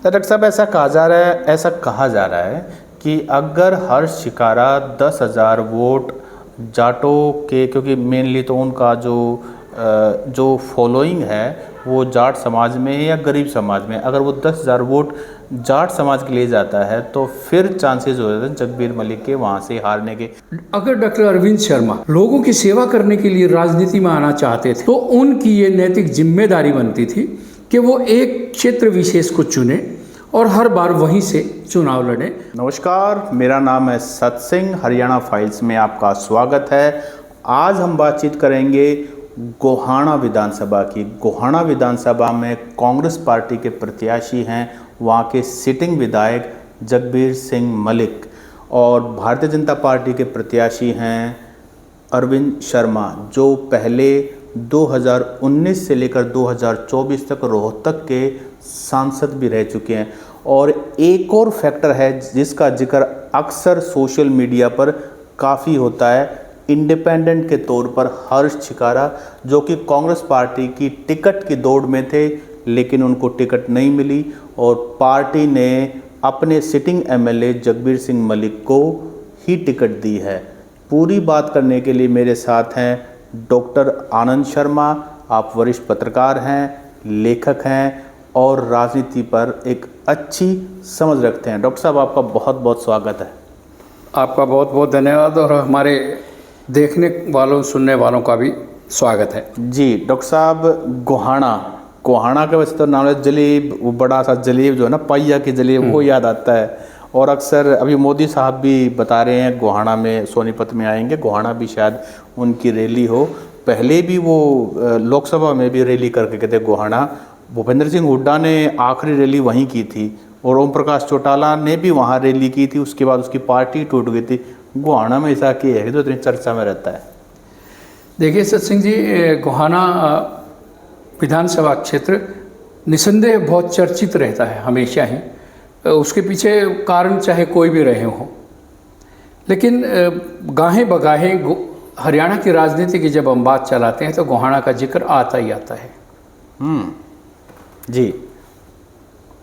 तो डॉक्टर साहब ऐसा कहा जा रहा है कि अगर हर्ष शिकारा 10,000 वोट जाटों के, क्योंकि मेनली तो उनका जो फॉलोइंग है वो जाट समाज में है या गरीब समाज में, अगर वो 10,000 वोट जाट समाज के लिए जाता है तो फिर चांसेस हो जाते हैं जगबीर मलिक के वहाँ से हारने के। अगर डॉक्टर अरविंद शर्मा लोगों की सेवा करने के लिए राजनीति में आना चाहते थे तो उनकी ये नैतिक जिम्मेदारी बनती थी कि वो एक क्षेत्र विशेष को चुने और हर बार वहीं से चुनाव लड़े। नमस्कार, मेरा नाम है सतसिंह, हरियाणा फाइल्स में आपका स्वागत है। आज हम बातचीत करेंगे गोहाना विधानसभा की। गोहाना विधानसभा में कांग्रेस पार्टी के प्रत्याशी हैं वहाँ के सिटिंग विधायक जगबीर सिंह मलिक, और भारतीय जनता पार्टी के प्रत्याशी हैं अरविंद शर्मा, जो पहले 2019 से लेकर 2024 तक रोहतक के सांसद भी रह चुके हैं। और एक और फैक्टर है जिसका जिक्र अक्सर सोशल मीडिया पर काफ़ी होता है, इंडिपेंडेंट के तौर पर हर्ष शिकारा, जो कि कांग्रेस पार्टी की टिकट की दौड़ में थे लेकिन उनको टिकट नहीं मिली और पार्टी ने अपने सिटिंग एमएलए जगबीर सिंह मलिक को ही टिकट दी है। पूरी बात करने के लिए मेरे साथ हैं डॉक्टर आनंद शर्मा। आप वरिष्ठ पत्रकार हैं, लेखक हैं और राजनीति पर एक अच्छी समझ रखते हैं। डॉक्टर साहब, आपका बहुत बहुत स्वागत है। आपका बहुत बहुत धन्यवाद और हमारे देखने वालों सुनने वालों का भी स्वागत है जी। डॉक्टर साहब, गोहाना का वैसे तो नाम है जलेब, वो बड़ा सा जलेब जो है ना, पाइया की जलेब, वो याद आता है। और अक्सर अभी मोदी साहब भी बता रहे हैं गोहाना में सोनीपत में आएंगे, गोहाना भी शायद उनकी रैली हो। पहले भी वो लोकसभा में भी रैली करके गए थे गोहाना। भूपेंद्र सिंह हुड्डा ने आखिरी रैली वहीं की थी और ओम प्रकाश चौटाला ने भी वहाँ रैली की थी। उसके बाद उसकी पार्टी टूट गई थी। गोहाना में ऐसा क्या है जो इतनी चर्चा में रहता है? देखिए सतसिंह जी, गोहाना विधानसभा क्षेत्र निसंदेह बहुत चर्चित रहता है हमेशा ही। उसके पीछे कारण चाहे कोई भी रहे हो, लेकिन गाहे बगाहे हरियाणा की राजनीति की जब हम बात चलाते हैं तो गोहाना का जिक्र आता ही आता है। जी।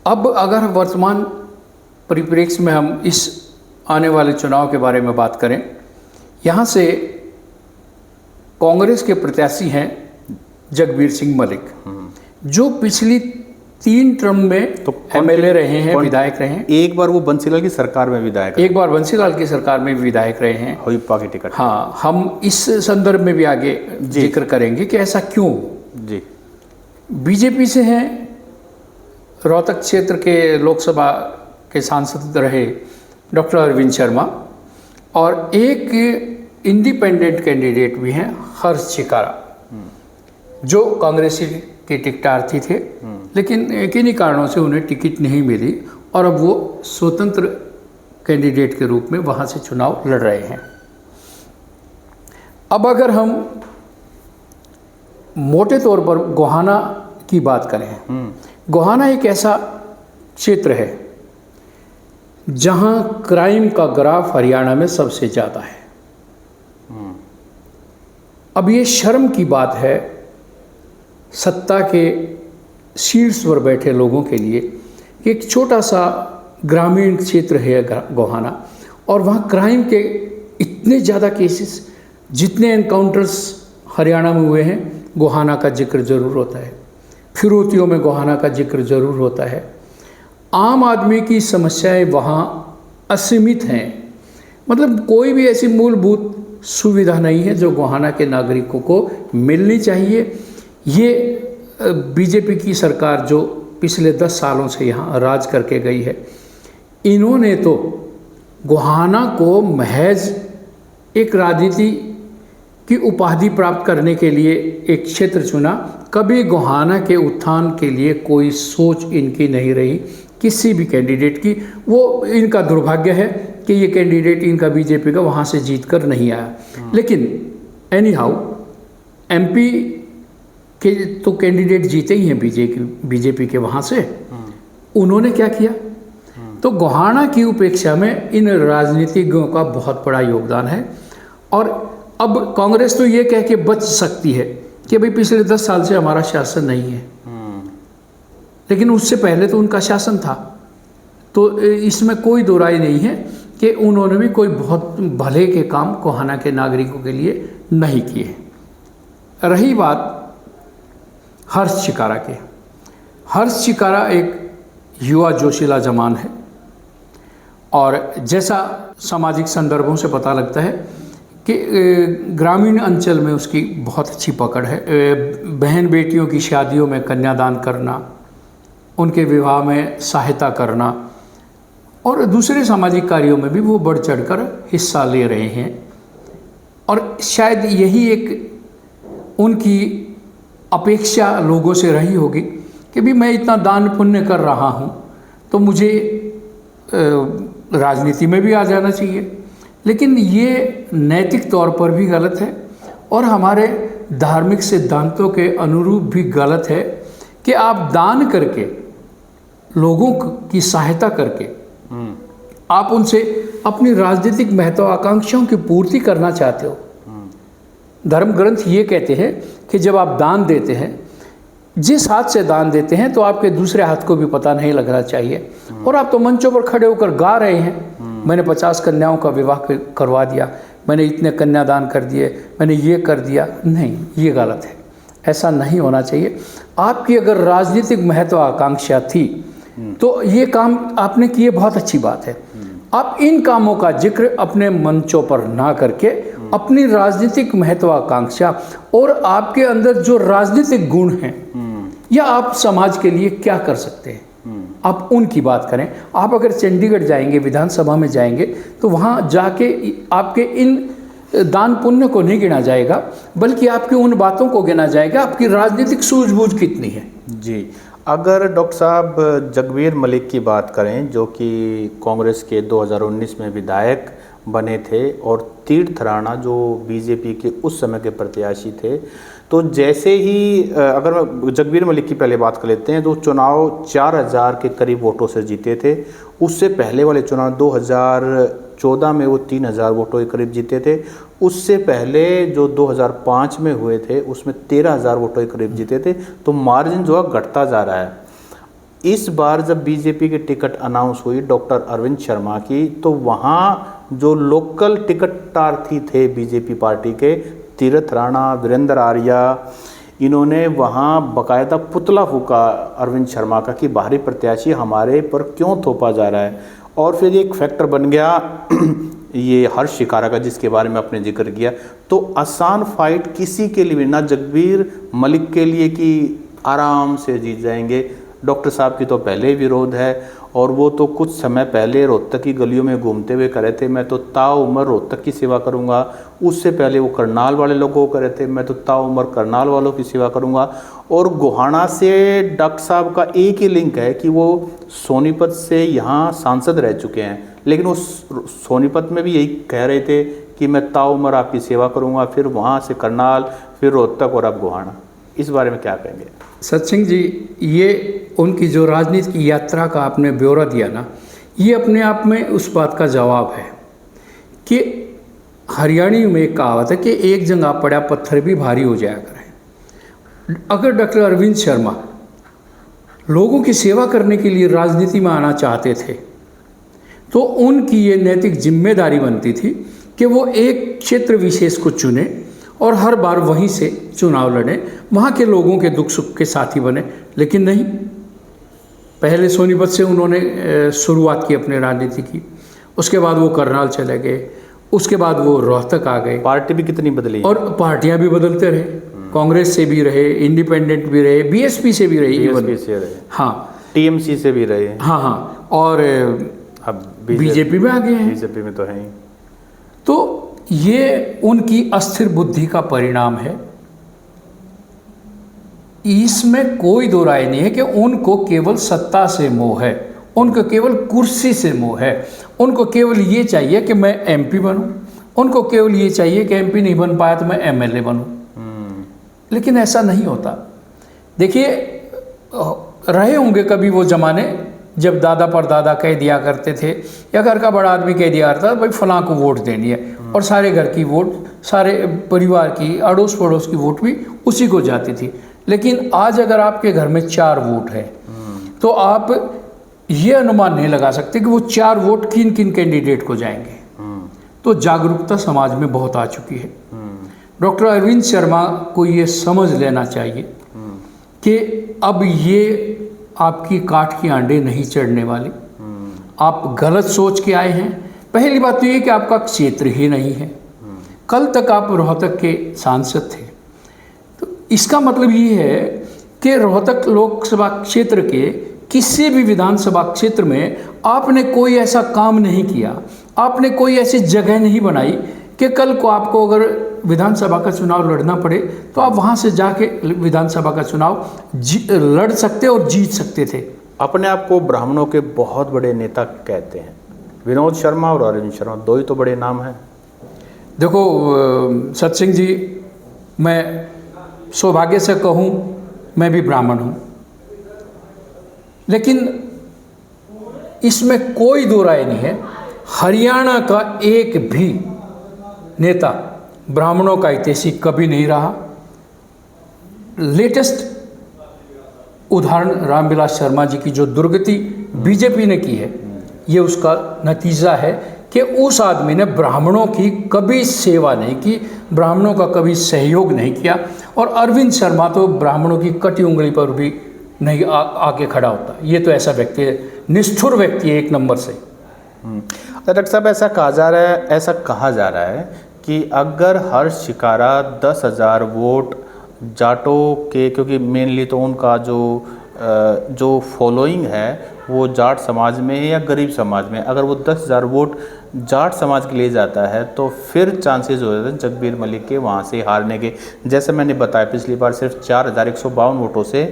अब अगर वर्तमान परिप्रेक्ष्य में हम इस आने वाले चुनाव के बारे में बात करें, यहाँ से कांग्रेस के प्रत्याशी हैं जगबीर सिंह मलिक, जो पिछली 3 टर्म में तो एमएलए रहे हैं, विधायक रहे हैं। एक बार वो बंसीलाल की सरकार में विधायक, एक बार बंसीलाल की सरकार में विधायक रहे हैं, हुइप्पा की टिकट। हाँ, हम इस संदर्भ में भी आगे जिक्र करेंगे कि ऐसा क्यों। जी। बीजेपी से हैं, रोहतक क्षेत्र के लोकसभा के सांसद रहे डॉक्टर अरविंद शर्मा, और एक इंडिपेंडेंट कैंडिडेट भी हैं हर्ष शिकारा, जो कांग्रेसी के टिकटार्थी थे, लेकिन किन्हीं कारणों से उन्हें टिकट नहीं मिली और अब वो स्वतंत्र कैंडिडेट के रूप में वहाँ से चुनाव लड़ रहे हैं। अब अगर हम मोटे तौर पर गोहाना की बात करें, गोहाना एक ऐसा क्षेत्र है जहां क्राइम का ग्राफ हरियाणा में सबसे ज़्यादा है। अब ये शर्म की बात है सत्ता के शीर्ष पर बैठे लोगों के लिए कि एक छोटा सा ग्रामीण क्षेत्र है गोहाना, और वहाँ क्राइम के इतने ज़्यादा केसेस, जितने एनकाउंटर्स हरियाणा में हुए हैं, गोहाना का जिक्र ज़रूर होता है। फिरौतियों में गोहाना का जिक्र ज़रूर होता है। आम आदमी की समस्याएं वहाँ असीमित हैं, मतलब कोई भी ऐसी मूलभूत सुविधा नहीं है जो गोहाना के नागरिकों को मिलनी चाहिए। ये बीजेपी की सरकार जो पिछले 10 सालों से यहाँ राज करके गई है, इन्होंने तो गोहाना को महज एक राजनीति की उपाधि प्राप्त करने के लिए एक क्षेत्र चुना। कभी गोहाना के उत्थान के लिए कोई सोच इनकी नहीं रही किसी भी कैंडिडेट की। वो इनका दुर्भाग्य है कि ये कैंडिडेट इनका बीजेपी का वहाँ से जीत कर नहीं आया। लेकिन एनी हाउ एमपी के तो कैंडिडेट जीते ही हैं बीजेपी के वहाँ से। उन्होंने क्या किया, तो गोहाना की उपेक्षा में इन राजनीतिज्ञों का बहुत बड़ा योगदान है। और अब कांग्रेस तो ये कह के बच सकती है कि भाई पिछले 10 साल से हमारा शासन नहीं है, लेकिन उससे पहले तो उनका शासन था। तो इसमें कोई दो राय नहीं है कि उन्होंने भी कोई बहुत भले के काम गोहाना के नागरिकों के लिए नहीं किए। रही बात हर्ष चिकारा के, हर्ष चिकारा एक युवा जोशीला जवान है और जैसा सामाजिक संदर्भों से पता लगता है कि ग्रामीण अंचल में उसकी बहुत अच्छी पकड़ है। बहन बेटियों की शादियों में कन्यादान करना, उनके विवाह में सहायता करना और दूसरे सामाजिक कार्यों में भी वो बढ़ चढ़कर हिस्सा ले रहे हैं। और शायद यही एक उनकी अपेक्षा लोगों से रही होगी कि भी मैं इतना दान पुण्य कर रहा हूँ तो मुझे राजनीति में भी आ जाना चाहिए। लेकिन ये नैतिक तौर पर भी गलत है और हमारे धार्मिक सिद्धांतों के अनुरूप भी गलत है कि आप दान करके, लोगों की सहायता करके आप उनसे अपनी राजनीतिक महत्वाकांक्षाओं की पूर्ति करना चाहते हो। धर्म ग्रंथ ये कहते हैं कि जब आप दान देते हैं, जिस हाथ से दान देते हैं तो आपके दूसरे हाथ को भी पता नहीं लगना चाहिए। और आप तो मंचों पर खड़े होकर गा रहे हैं, मैंने 50 कन्याओं का विवाह करवा दिया, मैंने इतने कन्यादान कर दिए, मैंने ये कर दिया। नहीं, ये गलत है, ऐसा नहीं होना चाहिए। आपकी अगर राजनीतिक महत्वाकांक्षा थी तो ये काम आपने किए, बहुत अच्छी बात है। आप इन कामों का जिक्र अपने मंचों पर ना करके अपनी राजनीतिक महत्वाकांक्षा और आपके अंदर जो राजनीतिक गुण हैं या आप समाज के लिए क्या कर सकते हैं, आप उनकी बात करें। आप अगर चंडीगढ़ जाएंगे, विधानसभा में जाएंगे, तो वहाँ जाके आपके इन दान पुण्य को नहीं गिना जाएगा, बल्कि आपकी उन बातों को गिना जाएगा, आपकी राजनीतिक सूझबूझ कितनी है। जी, अगर डॉक्टर साहब जगबीर मलिक की बात करें, जो कि कांग्रेस के 2019 में विधायक बने थे और तीर्थ राणा जो बीजेपी के उस समय के प्रत्याशी थे, तो जैसे ही अगर जगबीर मलिक की पहले बात कर लेते हैं, तो चुनाव 4000 के करीब वोटों से जीते थे। उससे पहले वाले चुनाव 2014 में वो 3000 वोटों के करीब जीते थे। उससे पहले जो 2005 में हुए थे उसमें 13000 वोटों के करीब जीते थे। तो मार्जिन जो है घटता जा रहा है। इस बार जब बीजेपी की टिकट अनाउंस हुई डॉक्टर अरविंद शर्मा की, तो वहाँ जो लोकल टिकट प्रार्थी थे बीजेपी पार्टी के, तीर्थ राणा, वीरेंद्र आर्या, इन्होंने वहाँ बकायदा पुतला फूका अरविंद शर्मा का कि बाहरी प्रत्याशी हमारे पर क्यों थोपा जा रहा है। और फिर एक फैक्टर बन गया ये हर्ष चिकारा का, जिसके बारे में आपने जिक्र किया। तो आसान फाइट किसी के लिए, ना जगबीर मलिक के लिए कि आराम से जीत जाएंगे। डॉक्टर साहब की तो पहले ही विरोध है और वो तो कुछ समय पहले रोहतक की गलियों में घूमते हुए कह रहे थे मैं तो ताउम्र रोहतक की सेवा करूंगा। उससे पहले वो करनाल वाले लोगों को कह रहे थे मैं तो ताउम्र करनाल वालों की सेवा करूंगा। और गोहाना से डॉक्टर साहब का एक ही लिंक है कि वो सोनीपत से यहाँ सांसद रह चुके हैं, लेकिन वो सोनीपत में भी यही कह रहे थे कि मैं ताउम्र आपकी सेवा करूँगा, फिर वहाँ से करनाल, फिर रोहतक और अब गोहाना। इस बारे में क्या कहेंगे? सत्सिंह जी, ये उनकी जो राजनीति की यात्रा का आपने ब्यौरा दिया ना, ये अपने आप में उस बात का जवाब है कि हरियाणी में एक कहावत है कि एक जंगा पड़ा पत्थर भी भारी हो जाया करे। अगर डॉक्टर अरविंद शर्मा लोगों की सेवा करने के लिए राजनीति में आना चाहते थे तो उनकी ये नैतिक जिम्मेदारी बनती थी कि वो एक क्षेत्र विशेष को चुने और हर बार वहीं से चुनाव लड़ें, वहाँ के लोगों के दुख सुख के साथी बने। लेकिन नहीं, पहले सोनीपत से उन्होंने शुरुआत की अपने राजनीति की, उसके बाद वो करनाल चले गए, उसके बाद वो रोहतक आ गए। पार्टी भी कितनी बदली और पार्टियां भी बदलते रहे, कांग्रेस से भी रहे, इंडिपेंडेंट भी रहे, बीएसपी से भी रहे, हाँ, टीएमसी से भी रहे, हाँ, और अब बीजेपी में आ गए हैं। बीजेपी में तो है ही। तो ये उनकी अस्थिर बुद्धि का परिणाम है। इसमें कोई दो राय नहीं है कि उनको केवल सत्ता से मोह है, उनको केवल कुर्सी से मोह है, उनको केवल ये चाहिए कि मैं एमपी बनूं, उनको केवल ये चाहिए कि एमपी नहीं बन पाया तो मैं एमएलए बनूं। लेकिन ऐसा नहीं होता। देखिए, रहे होंगे कभी वो ज़माने जब दादा परदादा कह दिया करते थे या घर का बड़ा आदमी कह दिया करता था भाई फलां को वोट देनी है, और सारे घर की वोट, सारे परिवार की, अड़ोस पड़ोस की वोट भी उसी को जाती थी। लेकिन आज अगर आपके घर में 4 वोट है तो आप ये अनुमान नहीं लगा सकते कि वो 4 वोट किन किन कैंडिडेट को जाएंगे। तो जागरूकता समाज में बहुत आ चुकी है। डॉक्टर अरविंद शर्मा को ये समझ लेना चाहिए कि अब ये आपकी काठ की आंडें नहीं चढ़ने वाली। आप गलत सोच के आए हैं। पहली बात तो ये कि आपका क्षेत्र ही नहीं है। कल तक आप रोहतक के सांसद थे, तो इसका मतलब ये है कि रोहतक लोकसभा क्षेत्र के किसी भी विधानसभा क्षेत्र में आपने कोई ऐसा काम नहीं किया, आपने कोई ऐसी जगह नहीं बनाई कि कल को आपको अगर विधानसभा का चुनाव लड़ना पड़े तो आप वहाँ से जाके विधानसभा का चुनाव लड़ सकते और जीत सकते थे। अपने आप को ब्राह्मणों के बहुत बड़े नेता कहते हैं। विनोद शर्मा और अरविंद शर्मा दो ही तो बड़े नाम हैं। देखो सत्सिंह जी, मैं सौभाग्य से कहूँ मैं भी ब्राह्मण हूँ, लेकिन इसमें कोई दो राय नहीं है, हरियाणा का एक भी नेता ब्राह्मणों का हितैषी कभी नहीं रहा। लेटेस्ट उदाहरण रामविलास शर्मा जी की जो दुर्गति बीजेपी ने की है, ये उसका नतीजा है कि उस आदमी ने ब्राह्मणों की कभी सेवा नहीं की, ब्राह्मणों का कभी सहयोग नहीं किया। और अरविंद शर्मा तो ब्राह्मणों की कटी उंगली पर भी नहीं आके खड़ा होता। ये तो ऐसा व्यक्ति है, निष्ठुर व्यक्ति है एक नंबर से। डॉक्टर साहब, ऐसा कहा जा रहा है कि अगर हर्ष शिकारा 10,000 वोट जाटों के, क्योंकि मेनली तो उनका जो फॉलोइंग है वो जाट समाज में है या गरीब समाज में, अगर वो 10,000 वोट जाट समाज के लिए जाता है तो फिर चांसेस हो जाते हैं जगबीर मलिक के वहाँ से हारने के। जैसे मैंने बताया पिछली बार सिर्फ 4,152 वोटों से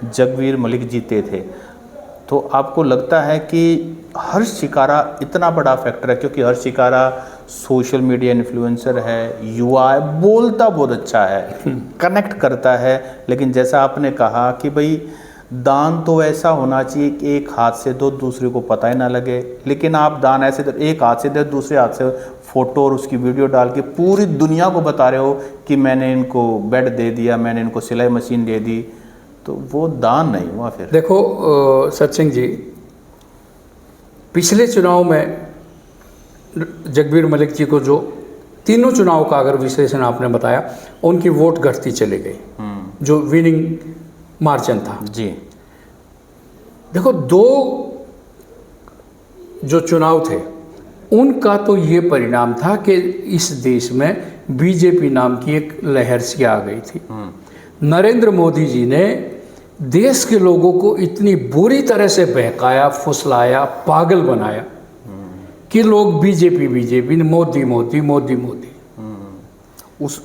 जगबीर मलिक जीते थे। तो आपको लगता है कि हर्ष शिकारा इतना बड़ा फैक्टर है? क्योंकि हर्ष शिकारा सोशल मीडिया इन्फ्लुएंसर है, युवा है, बोलता बहुत अच्छा है, कनेक्ट करता है, लेकिन जैसा आपने कहा कि भाई दान तो ऐसा होना चाहिए कि एक हाथ से दो, दूसरे को पता ही ना लगे। लेकिन आप दान ऐसे एक हाथ से दे, दूसरे हाथ से फ़ोटो और उसकी वीडियो डाल के पूरी दुनिया को बता रहे हो कि मैंने इनको बेड दे दिया, मैंने इनको सिलाई मशीन दे दी, तो वो दान नहीं हुआ। फिर देखो सत्सिंह जी, पिछले चुनाव में जगबीर मलिक जी को जो तीनों चुनाव का अगर विश्लेषण आपने बताया, उनकी वोट घटती चली गई, जो विनिंग मार्जिन था जी। देखो, दो जो चुनाव थे उनका तो ये परिणाम था कि इस देश में बीजेपी नाम की एक लहर सी आ गई थी। नरेंद्र मोदी जी ने देश के लोगों को इतनी बुरी तरह से बहकाया, फुसलाया, पागल बनाया कि लोग बीजेपी मोदी मोदी मोदी मोदी।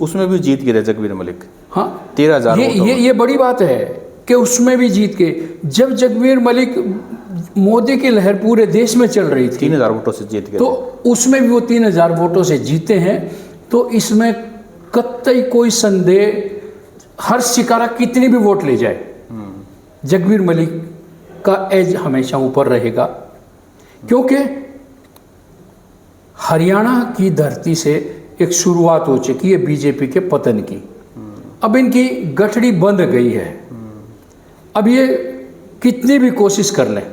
उसमें भी जीत गए जगबीर मलिक। हाँ, 13,000 ये बड़ी बात है कि उसमें भी जीत के। जब जगबीर मलिक, मोदी की लहर पूरे देश में चल रही थी, 3,000 वोटों से जीत गए, तो उसमें भी वो 3,000 वोटों से जीते हैं। तो इसमें कतई कोई संदेह, हर्ष शिकारा कितनी भी वोट ले जाए, जगबीर मलिक का एज हमेशा ऊपर रहेगा। क्योंकि हरियाणा की धरती से एक शुरुआत हो चुकी है बीजेपी के पतन की। अब इनकी गठड़ी बंध गई है। अब ये कितनी भी कोशिश कर लें,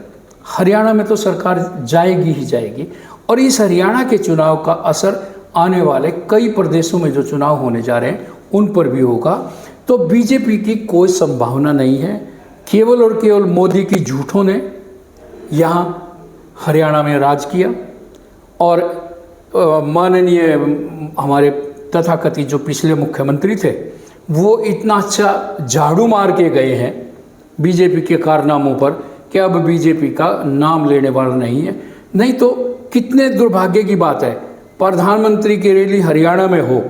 हरियाणा में तो सरकार जाएगी ही जाएगी। और इस हरियाणा के चुनाव का असर आने वाले कई प्रदेशों में जो चुनाव होने जा रहे हैं उन पर भी होगा। तो बीजेपी की कोई संभावना नहीं है। केवल और केवल मोदी की झूठों ने यहाँ हरियाणा में राज किया और माननीय हमारे तथाकथित जो पिछले मुख्यमंत्री थे वो इतना अच्छा झाड़ू मार के गए हैं बीजेपी के कारनामों पर कि अब बीजेपी का नाम लेने वाला नहीं है। नहीं तो कितने दुर्भाग्य की बात है, प्रधानमंत्री की रैली हरियाणा में हो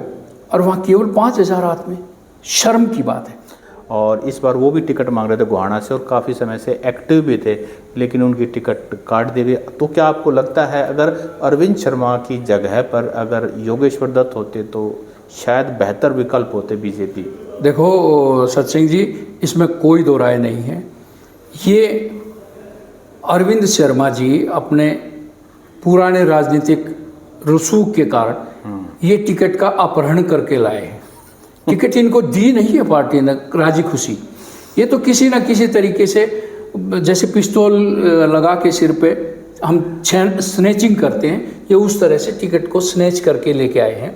और वहाँ केवल 5,000 आदमी, शर्म की बात है। और इस बार वो भी टिकट मांग रहे थे गोहाना से और काफ़ी समय से एक्टिव भी थे, लेकिन उनकी टिकट काट दी गई। तो क्या आपको लगता है अगर अरविंद शर्मा की जगह पर अगर योगेश्वर दत्त होते तो शायद बेहतर विकल्प होते बीजेपी? देखो सत्सिंह जी, इसमें कोई दो राय नहीं है। ये अरविंद शर्मा जी अपने पुराने राजनीतिक रसूख के कारण ये टिकट का अपहरण करके लाए हैं। टिकट इनको दी नहीं है पार्टी ने राजी खुशी। ये तो किसी न किसी तरीके से जैसे पिस्तौल लगा के सिर पे हम स्नेचिंग करते हैं, ये उस तरह से टिकट को स्नेच करके लेके आए हैं।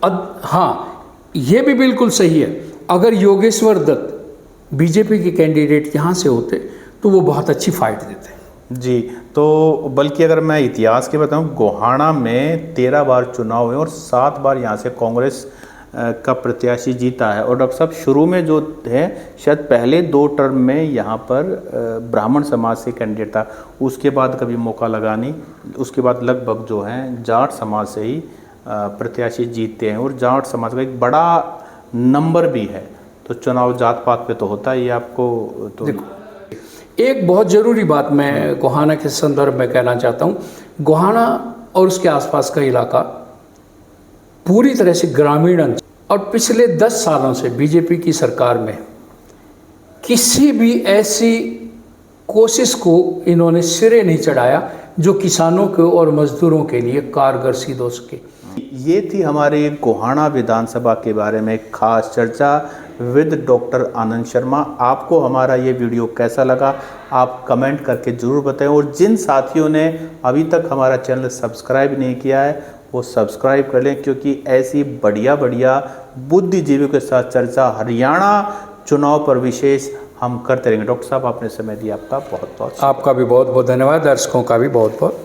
अब हाँ, ये भी बिल्कुल सही है, अगर योगेश्वर दत्त बीजेपी के कैंडिडेट यहाँ से होते तो वो बहुत अच्छी फाइट देते। जी, तो बल्कि अगर मैं इतिहास के बताऊं, गोहाना में 13 बार चुनाव हुए और 7 बार यहाँ से कांग्रेस का प्रत्याशी जीता है। और डॉक्टर साहब, शुरू में जो है शायद पहले 2 टर्म में यहाँ पर ब्राह्मण समाज से कैंडिडेट था, उसके बाद कभी मौका लगा नहीं, उसके बाद लगभग जो है जाट समाज से ही प्रत्याशी जीतते हैं और जाट समाज का एक बड़ा नंबर भी है। तो चुनाव जात पात पे तो होता ही, आपको तो एक बहुत ज़रूरी बात मैं गोहाना के संदर्भ में कहना चाहता हूँ। गोहाना और उसके आसपास का इलाका पूरी तरह से ग्रामीण अंचल, और पिछले 10 सालों से बीजेपी की सरकार में किसी भी ऐसी कोशिश को इन्होंने सिरे नहीं चढ़ाया जो किसानों को और मजदूरों के लिए कारगर सिद्ध हो सके। ये थी हमारी गोहाना विधानसभा के बारे में खास चर्चा विद डॉक्टर आनंद शर्मा। आपको हमारा ये वीडियो कैसा लगा आप कमेंट करके ज़रूर बताएं, और जिन साथियों ने अभी तक हमारा चैनल सब्सक्राइब नहीं किया है वो सब्सक्राइब कर लें, क्योंकि ऐसी बढ़िया बढ़िया बुद्धिजीवियों के साथ चर्चा हरियाणा चुनाव पर विशेष हम करते रहेंगे। डॉक्टर साहब, आपने समय दिया, आपका बहुत बहुत आपका भी बहुत बहुत धन्यवाद, दर्शकों का भी बहुत बहुत